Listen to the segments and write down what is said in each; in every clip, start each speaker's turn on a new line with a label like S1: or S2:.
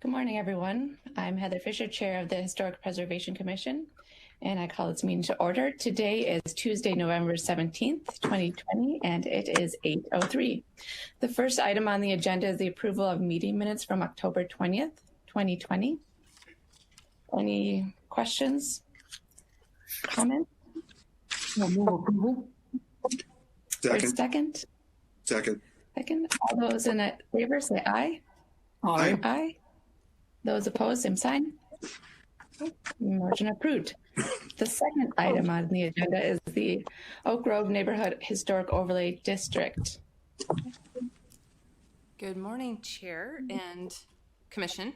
S1: Good morning, everyone. I'm Heather Fisher, Chair of the Historic Preservation Commission, and I call this meeting to order. Today is Tuesday, November 17th, 2020, and it is 8:03. The first item on the agenda is the approval of meeting minutes from October 20th, 2020. Any questions, comments? First, second?
S2: Second.
S1: All those in favor say aye.
S2: Aye.
S1: Aye. Those opposed, same sign. Motion approved. The second item on the agenda is the Oak Grove Neighborhood Historic Overlay District.
S3: Good morning, Chair and Commission.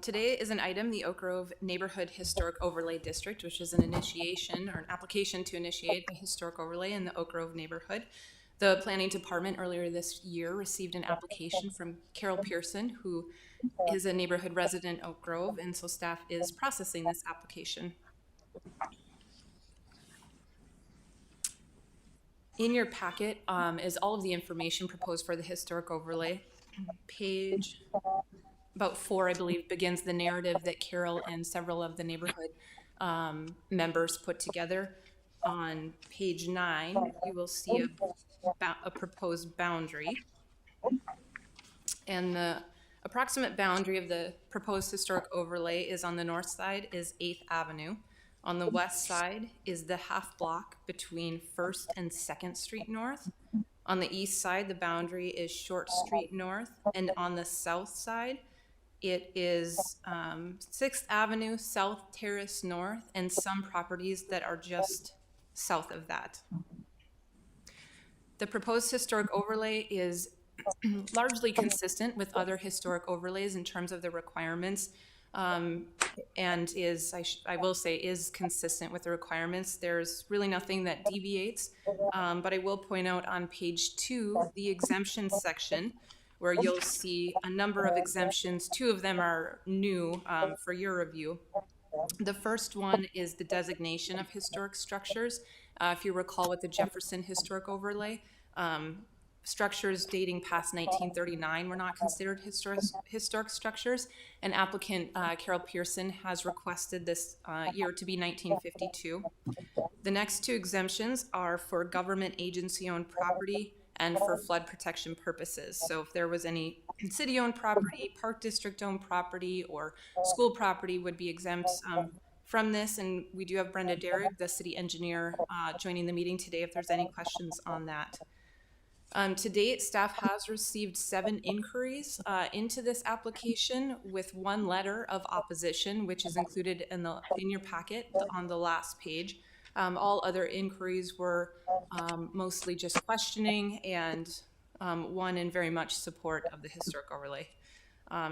S3: Today is an item, the Oak Grove Neighborhood Historic Overlay District, which is an initiation or an application to initiate a historic overlay in the Oak Grove neighborhood. The Planning Department earlier this year received an application from Carol Pearson, who is a neighborhood resident in Oak Grove, and so staff is processing this application. In your packet is all of the information proposed for the historic overlay. Page about 4, I believe, begins the narrative that Carol and several of the neighborhood members put together. On page 9, you will see a proposed boundary. And the approximate boundary of the proposed historic overlay is on the north side is 8th Avenue. On the west side is the half block between 1st and 2nd Street North. On the east side, the boundary is Short Street North. And on the south side, it is 6th Avenue, South Terrace North, and some properties that are just south of that. The proposed historic overlay is largely consistent with other historic overlays in terms of the requirements, and is, I will say, is consistent with the requirements. There's really nothing that deviates, but I will point out on page 2, the exemption section, where you'll see a number of exemptions. 2 of them are new for your review. The first one is the designation of historic structures. If you recall with the Jefferson Historic Overlay, structures dating past 1939 were not considered historic structures, and applicant Carol Pearson has requested this year to be 1952. The next 2 exemptions are for government agency-owned property and for flood protection purposes. So if there was any city-owned property, park district-owned property, or school property would be exempt from this. And we do have Brenda Derrick, the city engineer, joining the meeting today if there's any questions on that. To date, staff has received 7 inquiries into this application with 1 letter of opposition, which is included in your packet on the last page. All other inquiries were mostly just questioning, and 1 in very much support of the historic overlay.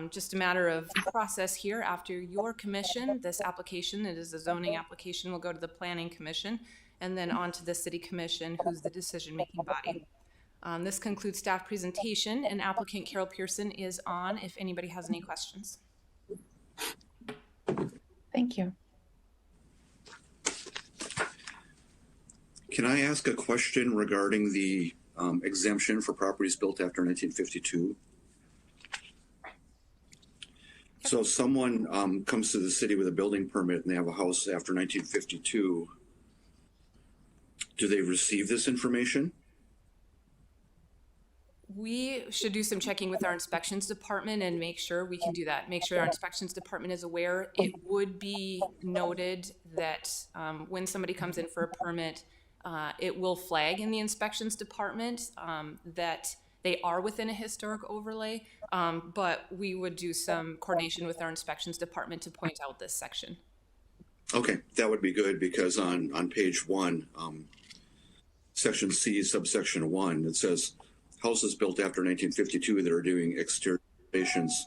S3: Just a matter of process here. After your commission, this application, it is a zoning application, will go to the Planning Commission and then on to the City Commission, who's the decision-making body. This concludes staff presentation, and applicant Carol Pearson is on if anybody has any questions.
S1: Thank you.
S2: Can I ask a question regarding the exemption for properties built after 1952? So someone comes to the city with a building permit and they have a house after 1952. Do they receive this information?
S3: We should do some checking with our inspections department and make sure we can do that. Make sure our inspections department is aware. It would be noted that when somebody comes in for a permit, it will flag in the inspections department that they are within a historic overlay, but we would do some coordination with our inspections department to point out this section.
S2: Okay, that would be good, because on page 1, section C, subsection 1, it says houses built after 1952 that are doing exterior renovations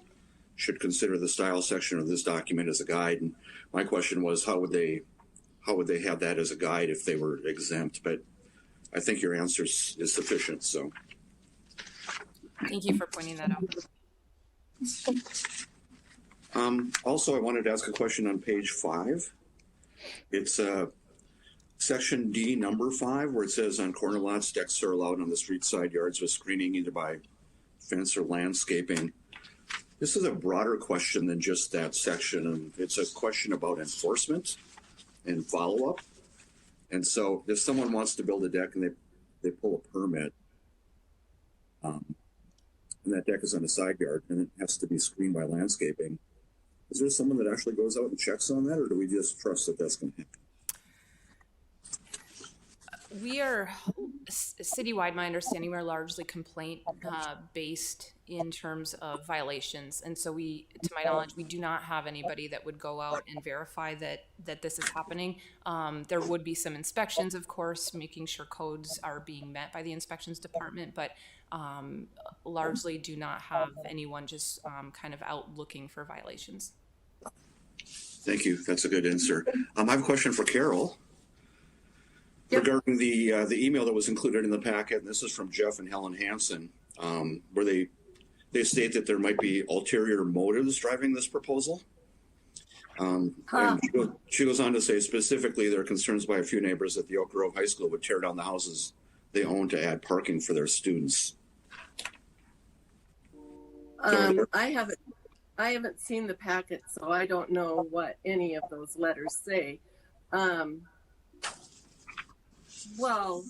S2: should consider the style section of this document as a guide. And my question was, how would they have that as a guide if they were exempt? But I think your answer is sufficient. So
S3: thank you for pointing that out.
S2: Also, I wanted to ask a question on page 5. It's section D, number 5, where it says on corner lots, decks are allowed on the street side yards with screening either by fence or landscaping. This is a broader question than just that section, and it's a question about enforcement and follow-up. And so if someone wants to build a deck and they pull a permit, and that deck is on a side yard and it has to be screened by landscaping, is there someone that actually goes out and checks on that, or do we just trust that that's going to happen?
S3: We are citywide, my understanding, we're largely complaint based in terms of violations. And so we, to my knowledge, we do not have anybody that would go out and verify that this is happening. There would be some inspections, of course, making sure codes are being met by the inspections department, but largely do not have anyone just kind of out looking for violations.
S2: Thank you. That's a good answer. I have a question for Carol. Yep. Regarding the email that was included in the packet, and this is from Jeff and Helen Hansen, where they state that there might be ulterior motives driving this proposal. And she goes on to say specifically there are concerns by a few neighbors that the Oak Grove High School would tear down the houses they own to add parking for their students.
S4: I haven't seen the packet, so I don't know what any of those letters say. Well,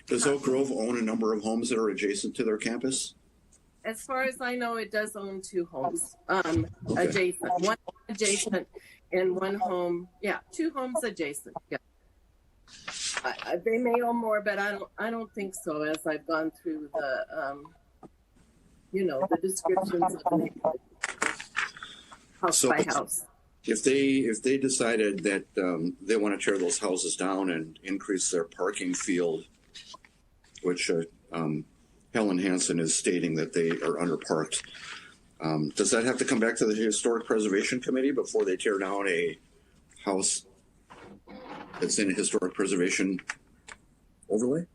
S2: does Oak Grove own a number of homes that are adjacent to their campus?
S4: As far as I know, it does own 2 homes,
S2: Okay.
S4: adjacent, one adjacent and one home. Yeah, 2 homes adjacent. Yeah, they may own more, but I don't think so. As I've gone through the, the descriptions of house by house.
S2: If they decided that they want to tear those houses down and increase their parking field, which Helen Hansen is stating that they are underparked, does that have to come back to the Historic Preservation Committee before they tear down a house that's in a historic preservation overlay?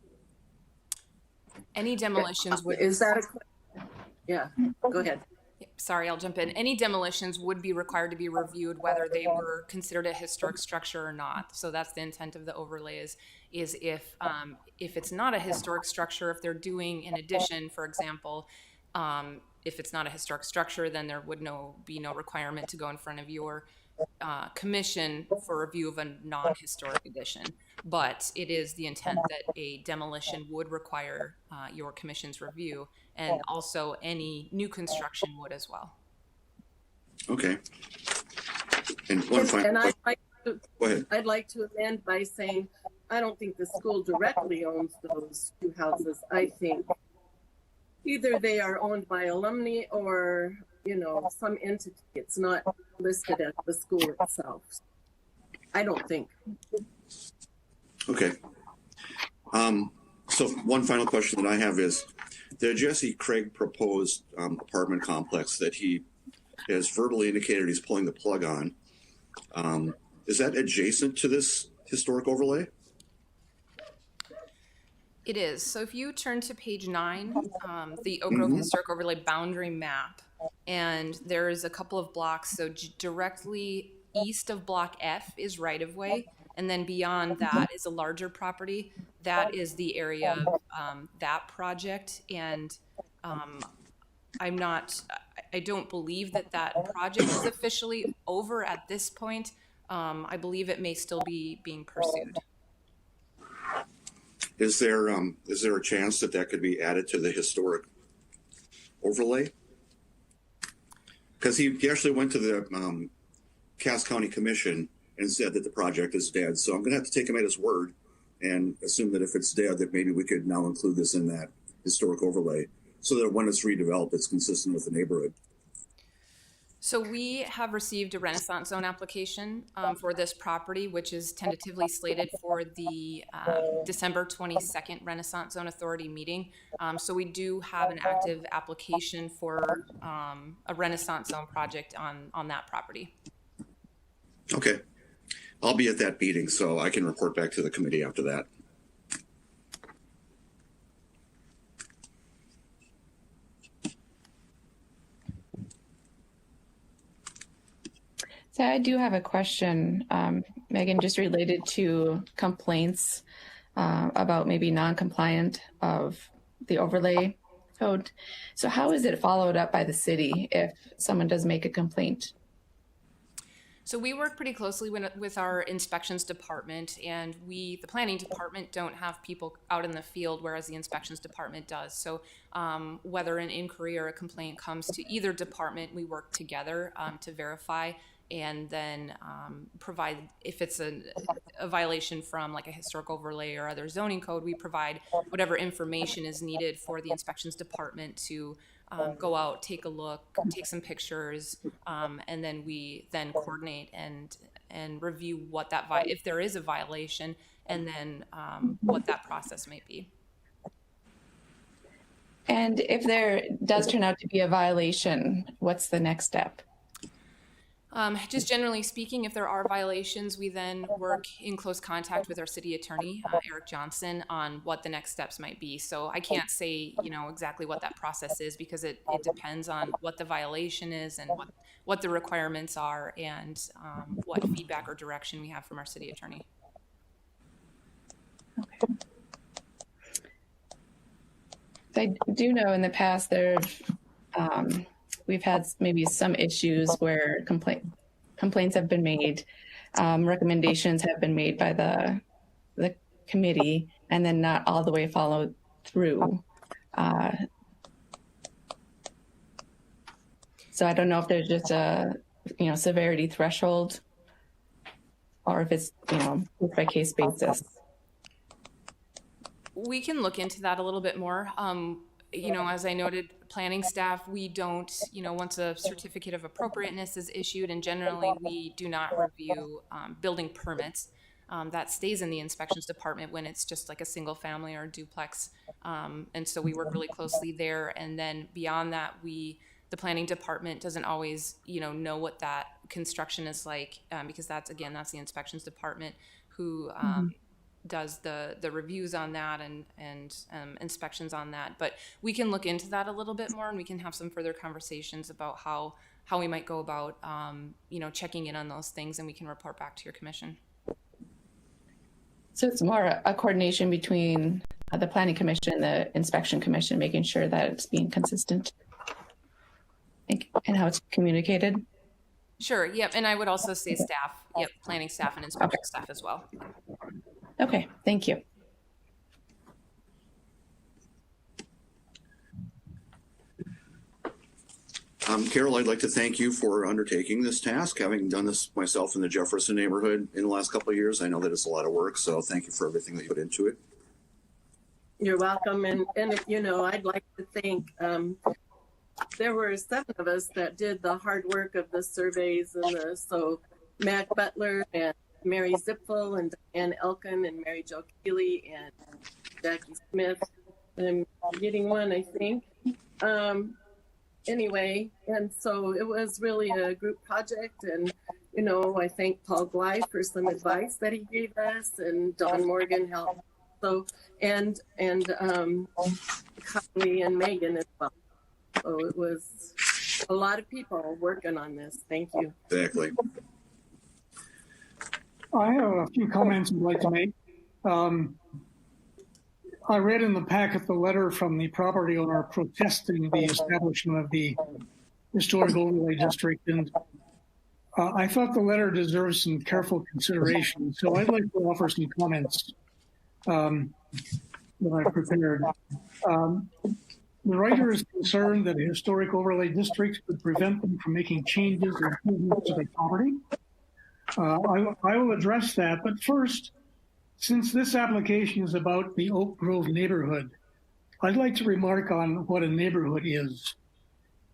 S3: Any demolitions would...
S4: Is that a... Yeah, go ahead.
S3: Sorry, I'll jump in. Any demolitions would be required to be reviewed whether they were considered a historic structure or not. So that's the intent of the overlay is if it's not a historic structure, if they're doing an addition, for example, if it's not a historic structure, then there would be no requirement to go in front of your commission for review of a non-historic addition. But it is the intent that a demolition would require your commission's review, and also any new construction would as well.
S2: Okay. And one final
S4: question.
S2: Go ahead.
S4: I'd like to amend by saying I don't think the school directly owns those 2 houses. I think either they are owned by alumni or some entity. It's not listed at the school itself. I don't think.
S2: Okay. So one final question that I have is, the Jesse Craig proposed apartment complex that he has verbally indicated he's pulling the plug on, is that adjacent to this historic overlay?
S3: It is. So if you turn to page 9, the Oak Grove Historic Overlay boundary map, and there's a couple of blocks. So directly east of block F is right of way, and then beyond that is a larger property. That is the area of that project, and I don't believe that project is officially over at this point. I believe it may still be being pursued.
S2: Is there a chance that could be added to the historic overlay? Because he actually went to the Cass County Commission and said that the project is dead. So I'm going to have to take him at his word and assume that if it's dead, that maybe we could now include this in that historic overlay so that when it's redeveloped, it's consistent with the neighborhood.
S3: So we have received a Renaissance Zone application for this property, which is tentatively slated for the December 22nd Renaissance Zone Authority meeting. So we do have an active application for a Renaissance Zone project on that property.
S2: Okay. I'll be at that meeting, so I can report back to the committee after that.
S1: So I do have a question, Megan, just related to complaints about maybe non-compliant of the overlay code. So how is it followed up by the city if someone does make a complaint?
S3: So we work pretty closely with our inspections department, and the planning department, don't have people out in the field, whereas the inspections department does. So whether an inquiry or a complaint comes to either department, we work together to verify and then provide, if it's a violation from like a historic overlay or other zoning code, we provide whatever information is needed for the inspections department to go out, take a look, take some pictures, and then we then coordinate and review what that if there is a violation, and then what that process might be.
S1: And if there does turn out to be a violation, what's the next step?
S3: Just generally speaking, if there are violations, we then work in close contact with our city attorney, Eric Johnson, on what the next steps might be. So I can't say, exactly what that process is, because it depends on what the violation is and what the requirements are, and what feedback or direction we have from our city attorney.
S1: Okay. I do know in the past we've had maybe some issues where complaints have been made, recommendations have been made by the committee, and then not all the way followed through. So I don't know if there's just a severity threshold, or if it's case by case basis.
S3: We can look into that a little bit more. As I noted, planning staff, we don't, once a certificate of appropriateness is issued, and generally we do not review building permits. That stays in the inspections department when it's just like a single family or duplex. And so we work really closely there. And then beyond that, the planning department doesn't always, know what that construction is like, because that's the inspections department who does the reviews on that and inspections on that. But we can look into that a little bit more, and we can have some further conversations about how we might go about checking in on those things, and we can report back to your commission.
S1: So it's more a coordination between the planning commission and the inspection commission, making sure that it's being consistent and how it's communicated.
S3: Sure. Yep. And I would also say staff. Yep. Planning staff and inspection staff as well.
S1: Okay, thank you.
S2: Carol, I'd like to thank you for undertaking this task. Having done this myself in the Jefferson neighborhood in the last couple of years, I know that it's a lot of work, so thank you for everything that you put into it.
S4: You're welcome. And I'd like to thank, there were 7 of us that did the hard work of the surveys, and so Matt Butler and Mary Zipfel and Diane Elkin and Mary Jo Keeley and Jackie Smith. I'm getting one, I think. Anyway, and so it was really a group project, and I thank Paul Bly for some advice that he gave us, and Don Morgan helped. So and Kylie and Megan as well. So it was a lot of people working on this. Thank you.
S2: Exactly.
S5: I have a few comments I'd like to make. I read in the packet the letter from the property owner protesting the establishment of the historic overlay district, and I thought the letter deserves some careful consideration. So I'd like to offer some comments that I've prepared. The writer is concerned that a historic overlay district could prevent them from making changes or improvements to their property. I will address that, but first, since this application is about the Oak Grove neighborhood, I'd like to remark on what a neighborhood is.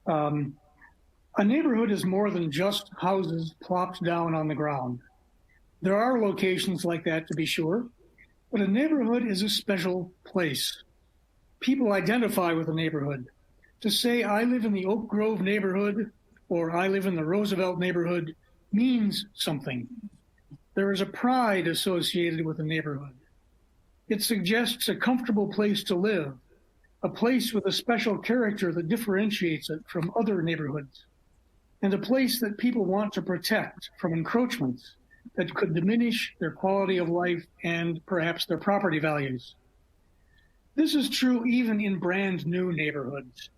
S5: A neighborhood is more than just houses plopped down on the ground. There are locations like that, to be sure, but a neighborhood is a special place. People identify with a neighborhood. To say I live in the Oak Grove neighborhood or I live in the Roosevelt neighborhood means something. There is a pride associated with a neighborhood. It suggests a comfortable place to live, a place with a special character that differentiates it from other neighborhoods, and a place that people want to protect from encroachments that could diminish their quality of life and perhaps their property values. This is true even in brand new neighborhoods.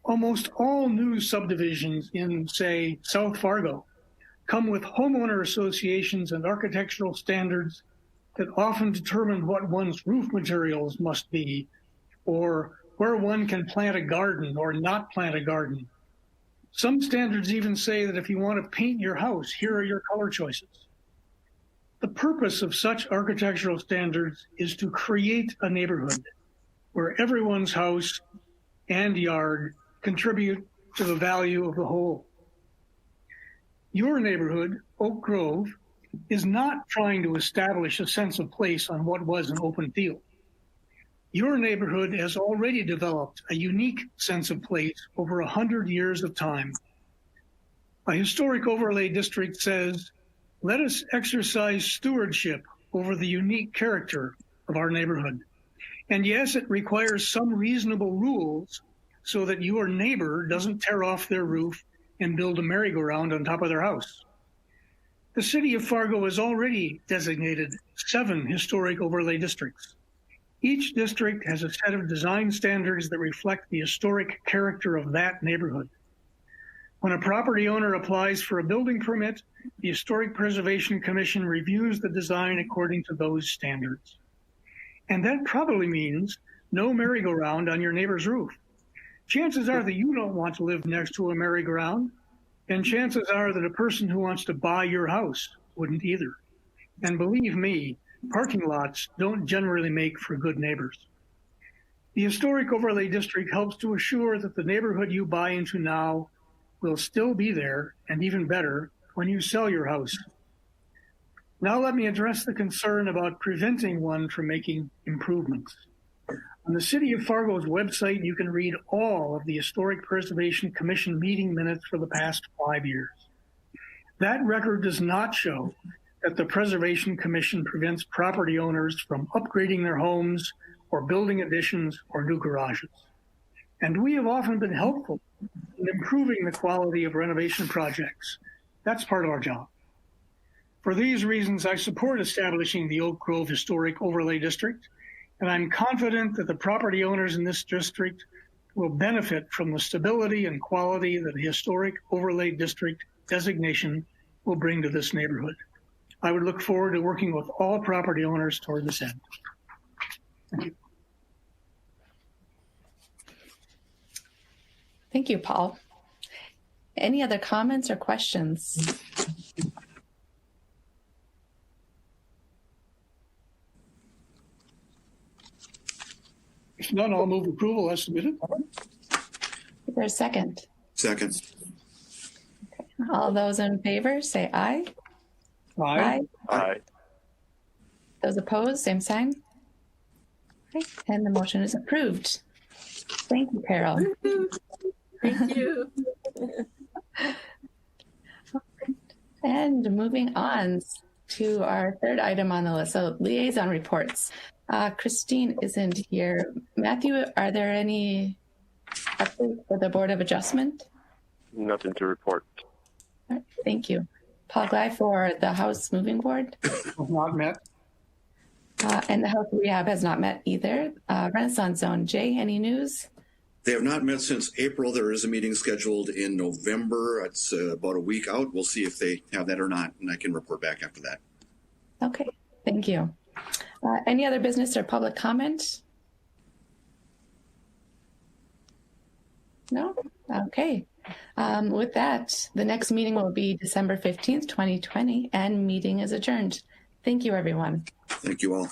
S5: Almost all new subdivisions in, say, South Fargo come with homeowner associations and architectural standards that often determine what one's roof materials must be, or where one can plant a garden or not plant a garden. Some standards even say that if you want to paint your house, here are your color choices. The purpose of such architectural standards is to create a neighborhood where everyone's house and yard contribute to the value of the whole. Your neighborhood, Oak Grove, is not trying to establish a sense of place on what was an open field. Your neighborhood has already developed a unique sense of place over 100 years of time. A historic overlay district says, let us exercise stewardship over the unique character of our neighborhood. And yes, it requires some reasonable rules so that your neighbor doesn't tear off their roof and build a merry-go-round on top of their house. The city of Fargo has already designated 7 historic overlay districts. Each district has a set of design standards that reflect the historic character of that neighborhood. When a property owner applies for a building permit, the Historic Preservation Commission reviews the design according to those standards. And that probably means no merry-go-round on your neighbor's roof. Chances are that you don't want to live next to a merry-go-round, and chances are that a person who wants to buy your house wouldn't either. And believe me, parking lots don't generally make for good neighbors. The Historic Overlay District helps to assure that the neighborhood you buy into now will still be there, and even better, when you sell your house. Now let me address the concern about preventing one from making improvements. On the City of Fargo's website, you can read all of the Historic Preservation Commission meeting minutes for the past 5 years. That record does not show that the Preservation Commission prevents property owners from upgrading their homes or building additions or new garages. And we have often been helpful in improving the quality of renovation projects. That's part of our job. For these reasons, I support establishing the Oak Grove Historic Overlay District, and I'm confident that the property owners in this district will benefit from the stability and quality that the Historic Overlay District designation will bring to this neighborhood. I would look forward to working with all property owners toward this end. Thank you.
S1: Thank you, Paul. Any other comments or questions?
S5: If none, I'll move approval as submitted.
S1: Is there a second?
S2: Second.
S1: All those in favor say aye.
S5: Aye.
S6: Aye.
S1: Those opposed, same sign. Okay, and the motion is approved. Thank you, Carol.
S4: Thank you.
S1: And moving on to our third item on the list, so liaison reports. Christine isn't here. Matthew, are there any updates for the Board of Adjustment?
S6: Nothing to report.
S1: All right, thank you. Paul Glei for the House Moving Board.
S5: Not met.
S1: And the House Rehab has not met either. Renaissance Zone, Jay, any news?
S2: They have not met since April. There is a meeting scheduled in November. It's about a week out. We'll see if they have that or not, and I can report back after that.
S1: Okay, thank you. Any other business or public comment? No? Okay. With that, the next meeting will be December 15th, 2020, and meeting is adjourned. Thank you, everyone.
S2: Thank you all.